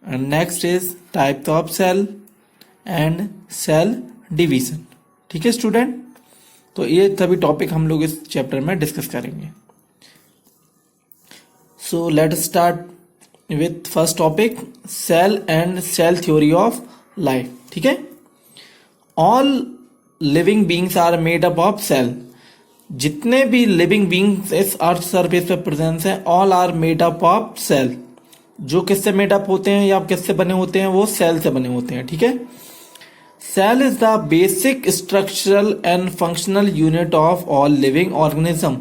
And next is types of cell and cell division. ठीक है student, तो ये सभी टॉपिक हम लोग इस चैप्टर में डिस्कस करेंगे। So let start with first topic, cell and cell theory of life. ठीक है, all living beings are made up of cell. जितने भी लिविंग बींग्स इस अर्थ सरफेस पे प्रेजेंस है, all are made up of cell. जो किससे made up होते हैं या किससे बने होते हैं, वो सेल से बने होते हैं। ठीक है, cell is the basic structural and functional unit of all living organism.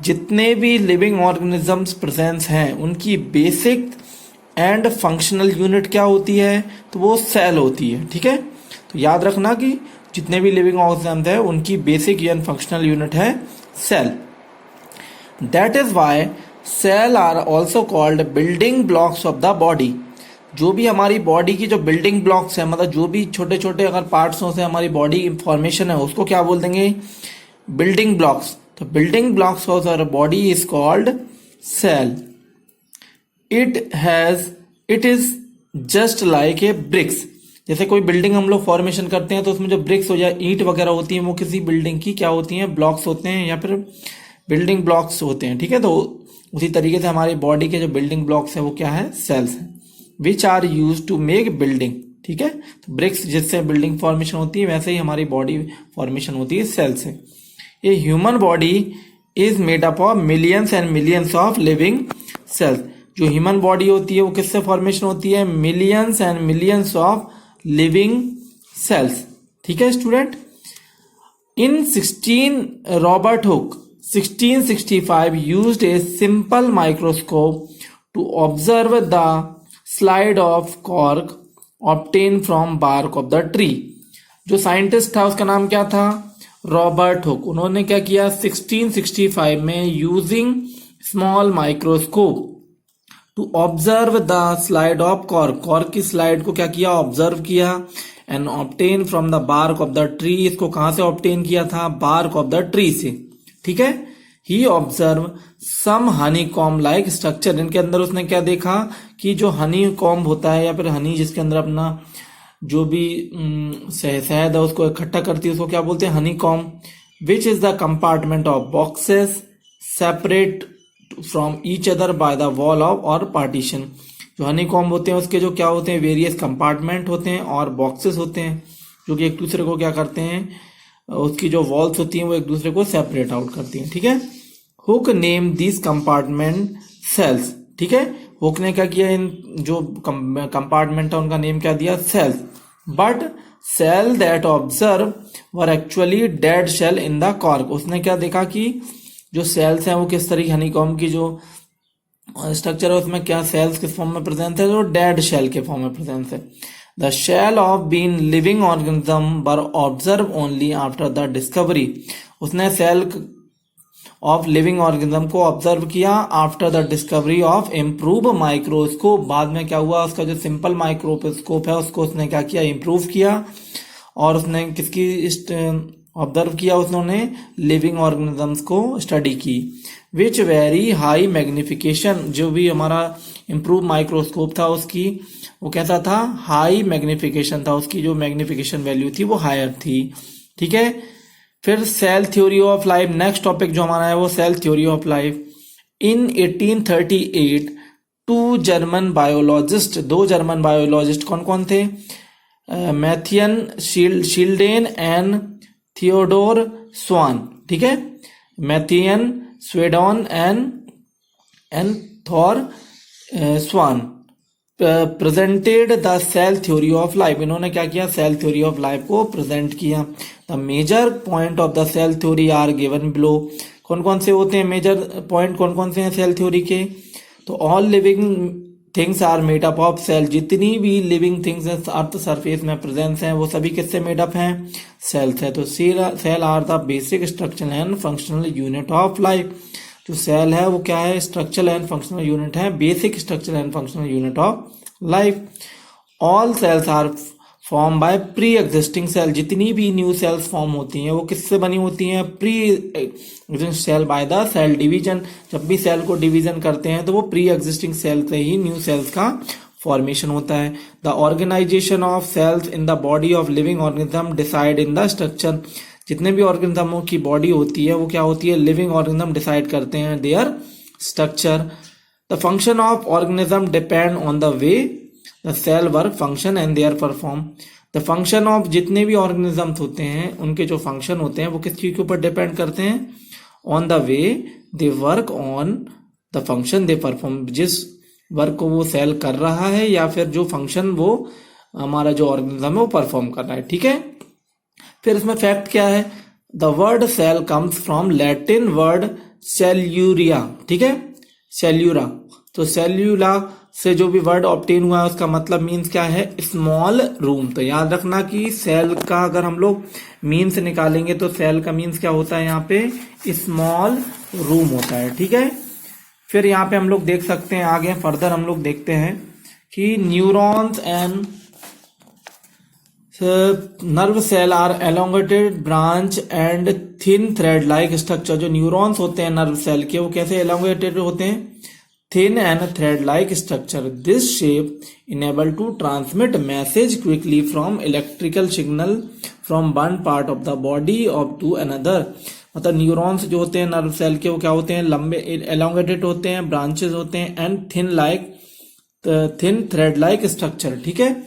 जितने भी लिविंग ऑर्गेनिजम्स प्रेजेंस हैं उनकी बेसिक एंड फंक्शनल यूनिट क्या होती है, तो वो सेल होती है। ठीक है, तो याद रखना कि जितने भी लिविंग ऑर्गेनिजम्स हैं उनकी बेसिक एंड फंक्शनल यूनिट है cell. That is why cell are also called building blocks of the body. जो भी हमारी बॉडी की जो बिल्डिंग ब्लॉक्स है, मतलब जो भी छोटे छोटे अगर पार्ट्सों से हमारी बॉडी फॉर्मेशन है, उसको क्या बोल देंगे, बिल्डिंग ब्लॉक्स। तो building blocks of our body is called cell. It is just like a bricks. जैसे कोई बिल्डिंग हम लोग फॉर्मेशन करते हैं तो उसमें जो ब्रिक्स हो जाए, ईंट वगैरह होती है, वो किसी बिल्डिंग की क्या होती हैं, ब्लॉक्स होते हैं या फिर बिल्डिंग ब्लॉक्स होते हैं। ठीक है, तो उसी तरीके से हमारी बॉडी के जो बिल्डिंग ब्लॉक्स है वो क्या है, सेल्स हैं, which are use to make building. ठीक है, तो ब्रिक्स जिससे बिल्डिंग फॉर्मेशन होती है, वैसे ही हमारी बॉडी फॉर्मेशन होती है सेल से। A human body is made up of millions and millions of living cells. जो ह्यूमन बॉडी होती है वो किससे फॉर्मेशन होती है, millions and millions of living cells. ठीक है student, in 16 1665 used a simple microscope to observe the slide of cork obtained from bark of the tree। जो साइंटिस्ट था उसका नाम क्या था, रॉबर्ट हुक। उन्होंने क्या किया 1665 में using small microscope to observe the slide of cork. Cork की स्लाइड को क्या किया, ऑब्जर्व किया। And obtain from the bark of the tree. इसको कहां से ऑब्टेन किया था, बार्क ऑफ द ट्री से। ठीक है, he observe some honeycomb like structure. इनके अंदर उसने क्या देखा कि जो हनी कॉम्ब होता है या फिर हनी जिसके अंदर अपना जो भी शहद है उसको इकट्ठा करती है, उसको क्या बोलते हैं, Honey comb. Which is the compartment of boxes separate from each other by the wall of और पार्टीशन। जो हनी कॉम्ब होते हैं उसके जो क्या होते हैं, वेरियस कंपार्टमेंट होते हैं और बॉक्सेस होते हैं जो कि एक दूसरे को क्या करते हैं, उसकी जो वॉल्स होती हैं वो एक दूसरे को सेपरेट आउट करती हैं। ठीक है, Hooke name this compartment cells. ठीक है, हुक ने क्या किया, इन जो कंपार्टमेंट है उनका नेम क्या दिया, cells. But cell that observe were actually dead cell in the cork. उसने क्या देखा कि जो सेल्स हैं वो किस तरीके, हनीकॉम्ब की जो स्ट्रक्चर है उसमें क्या सेल्स किस फॉर्म में प्रेजेंट है, जो डेड शेल के फॉर्म में प्रेजेंट है। The cell of been living organism were observe only after the discovery. उसने सेल ऑफ लिविंग ऑर्गेनिज्म को ऑब्जर्व किया after the discovery of improve microscope. बाद में क्या हुआ, उसका जो सिंपल माइक्रोस्कोप है उसको उसने क्या किया, इम्प्रूव किया। और उसने किसकी ऑब्जर्व किया, उसने लिविंग ऑर्गेनिजम्स को स्टडी की। Which very high magnification. जो भी हमारा इम्प्रूव माइक्रोस्कोप था उसकी वो कैसा था, हाई मैग्निफिकेशन था, उसकी जो मैग्निफिकेशन वैल्यू थी वो हायर थी। ठीक है, फिर cell theory of life, next topic जो हमारा है वो cell theory of life. In 1838 दो जर्मन बायोलॉजिस्ट कौन कौन थे, मैथियन शील्डेन एंड थियोडोर स्वान। ठीक है, Matthias Schleiden and Thor Schwann presented the cell theory of life. इन्होंने क्या किया, सेल थ्योरी ऑफ लाइफ को प्रेजेंट किया। The major point of the cell theory are given below. कौन कौन से होते हैं मेजर पॉइंट, कौन कौन से हैं सेल थ्योरी के, तो all living things are made up of cell. जितनी भी लिविंग थिंग्स अर्थ सरफेस में प्रेजेंस हैं वो सभी किससे मेड अप हैं, सेल्स है। तो cell are the basic structural and functional unit of life. जो सेल है वो क्या है, स्ट्रक्चरल एंड फंक्शनल यूनिट है, basic structural and functional unit of life. All cells are form by pre existing cell. जितनी भी न्यू सेल्स फॉर्म होती हैं वो किससे बनी होती हैं, pre existing cell by the cell division. जब भी सेल को डिवीजन करते हैं तो वो प्री एग्जिस्टिंग सेल से ही न्यू सेल्स का फॉर्मेशन होता है। The organization of cells in the body of living organism decide in the structure. जितने भी ऑर्गेनिज्मों की बॉडी होती है वो क्या होती है, लिविंग ऑर्गेनिज्म डिसाइड करते हैं their structure. The function of organism depend on the way the cell work function and their perform. The function of जितने भी ऑर्गेनिजम्स होते हैं उनके जो फंक्शन होते हैं वो किस चीज के ऊपर डिपेंड करते हैं, on the way they work on the function they perform. जिस वर्क को वो सेल कर रहा है या फिर जो फंक्शन वो हमारा जो ऑर्गेनिज्म है वो परफॉर्म कर रहा है, ठीक है। फिर इसमें फैक्ट क्या है, the word cell comes from Latin word cellula, ठीक है, सेल्यूरा। तो सेल्यूला से जो भी वर्ड ऑब्टेन हुआ है उसका मतलब मीन्स क्या है, स्मॉल रूम। तो याद रखना कि सेल का अगर हम लोग मीन्स निकालेंगे तो सेल का मीन्स क्या होता है, यहाँ पे स्मॉल रूम होता है, ठीक है। फिर यहाँ पे हम लोग देख सकते हैं, आगे फर्दर हम लोग देखते हैं कि neurons and nerve cell are elongated branch and thin thread like structure. जो न्यूरॉन्स होते हैं नर्व सेल के वो कैसे एलोंगेटेड होते हैं, thin and thread-like structure. This shape enable to transmit message quickly from electrical signal from one part of the body up to another. मतलब neurons जो होते हैं नर्व सेल के वो क्या होते हैं, लंबे एलोंगेटेड होते हैं, ब्रांचेस होते हैं and thin thread like structure, ठीक है।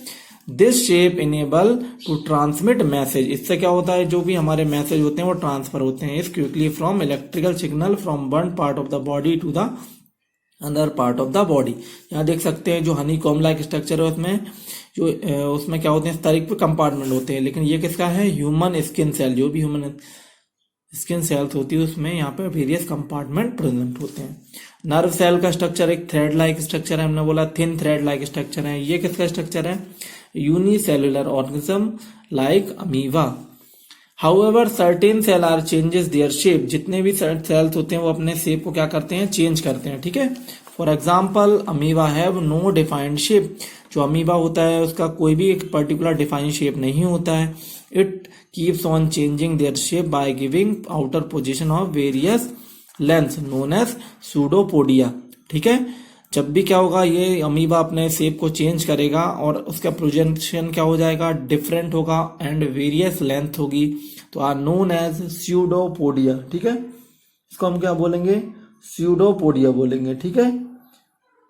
This shape enable to transmit message. इससे क्या होता है, जो भी हमारे मैसेज होते हैं वो ट्रांसफर होते हैं is quickly from electrical signal from one part of the body to the other part of the body. यहाँ देख सकते हैं जो हनी कॉम लाइक स्ट्रक्चर है उसमें जो उसमें क्या होते हैं, स्तरिक कंपार्टमेंट होते हैं, लेकिन ये किसका है, ह्यूमन स्किन सेल। जो भी ह्यूमन स्किन सेल्स होती है उसमें यहाँ पे वेरियस कंपार्टमेंट प्रेजेंट होते हैं। नर्व सेल का स्ट्रक्चर एक थ्रेड लाइक स्ट्रक्चर है, हमने बोला थिन थ्रेड लाइक स्ट्रक्चर है। ये किसका स्ट्रक्चर है, unicellular organism like amoeba. However certain cell are changes their shape. जितने भी सेल्स होते हैं वो अपने शेप को क्या करते हैं, चेंज करते हैं, ठीक है। For example amoeba have no defined shape. जो अमीबा होता है उसका कोई भी एक पर्टिकुलर डिफाइंड शेप नहीं होता है। It keeps on changing their shape by giving outer position of various length known as pseudopodia, ठीक है। जब भी क्या होगा, ये अमीबा अपने शेप को चेंज करेगा और उसका प्रोजेक्शन क्या हो जाएगा, डिफरेंट होगा एंड वेरियस लेंथ होगी, तो आर नोन एज स्यूडोपोडिया, ठीक है। इसको हम क्या बोलेंगे, स्यूडोपोडिया बोलेंगे, ठीक है।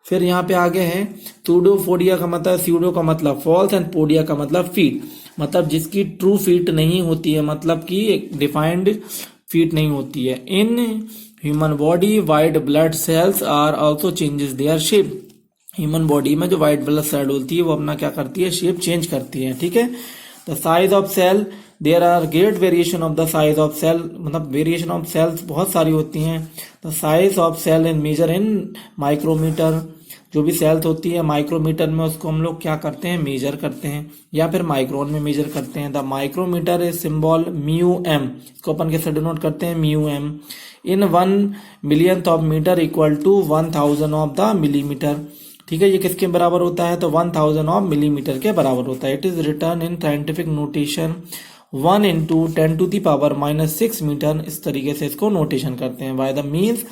फिर यहाँ पे आगे है सूडोपोडिया का मतलब, स्यूडो का मतलब फॉल्स एंड पोडिया का मतलब फीट। मतलब जिसकी ट्रू फीट नहीं होती है, मतलब कि एक डिफाइंड फीट नहीं होती है। In human body white blood cells are also changes their shape. Human body में जो व्हाइट ब्लड सेल होती है वो अपना क्या करती है, शेप चेंज करती है, ठीक है। The size of cell, there are great variation of the size of cell. मतलब वेरिएशन ऑफ सेल्स बहुत सारी होती हैं। The size of cell in measure in micrometre. जो भी सेल्स होती है माइक्रोमीटर में उसको हम लोग क्या करते हैं, मेजर करते हैं, या फिर माइक्रोन में मेजर करते हैं। The micrometre is symbol mu m. इसको अपन कैसे डिनोट करते हैं, mu m. In 1 millionth of metre equal to 1000 of the millimetre, ठीक है। ये किसके बराबर होता है, तो 1000 ऑफ मिलीमीटर के बराबर होता है। It is written in scientific notation 1 × 10⁻⁻6 metre. इस तरीके से इसको नोटेशन करते हैं। By the means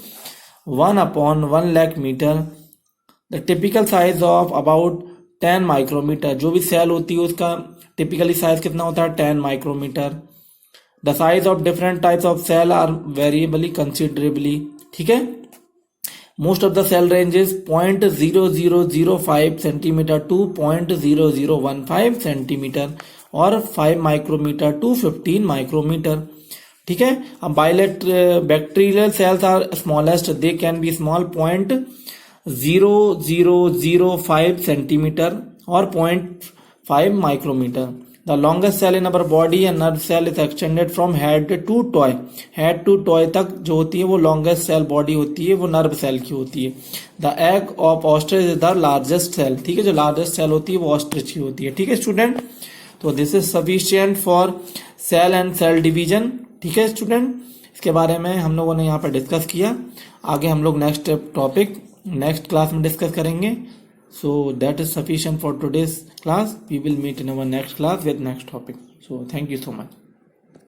1/1 lakh metre. The typical size of about 10 micrometre. जो भी सेल होती है उसका टिपिकली साइज कितना होता है, 10 micrometre. The size of different types of cell are variably considerably, ठीक है। Most of the cell ranges 0.0005 centimetre to 0.0015 centimetre और 5 माइक्रोमीटर टू 15 माइक्रोमीटर, ठीक है। अब bacterial cells are smallest, they can be small 0.0005 centimetre और 0.5 micrometre. The longest cell in our body and nerve cell is extended from head to toe. Head to toe तक जो होती है वो longest cell body होती है, वो nerve cell की होती है। The egg of ostrich is the largest cell, ठीक है। जो लार्जेस्ट सेल होती है वो ऑस्ट्रिच की होती है, ठीक है स्टूडेंट। तो this is sufficient for cell and cell division, ठीक है स्टूडेंट। इसके बारे में हम लोगों ने यहाँ पर डिस्कस किया। आगे हम लोग नेक्स्ट टॉपिक नेक्स्ट क्लास में डिस्कस करेंगे। So that is sufficient for today's class. We will meet in our next class with next topic. So thank you so much.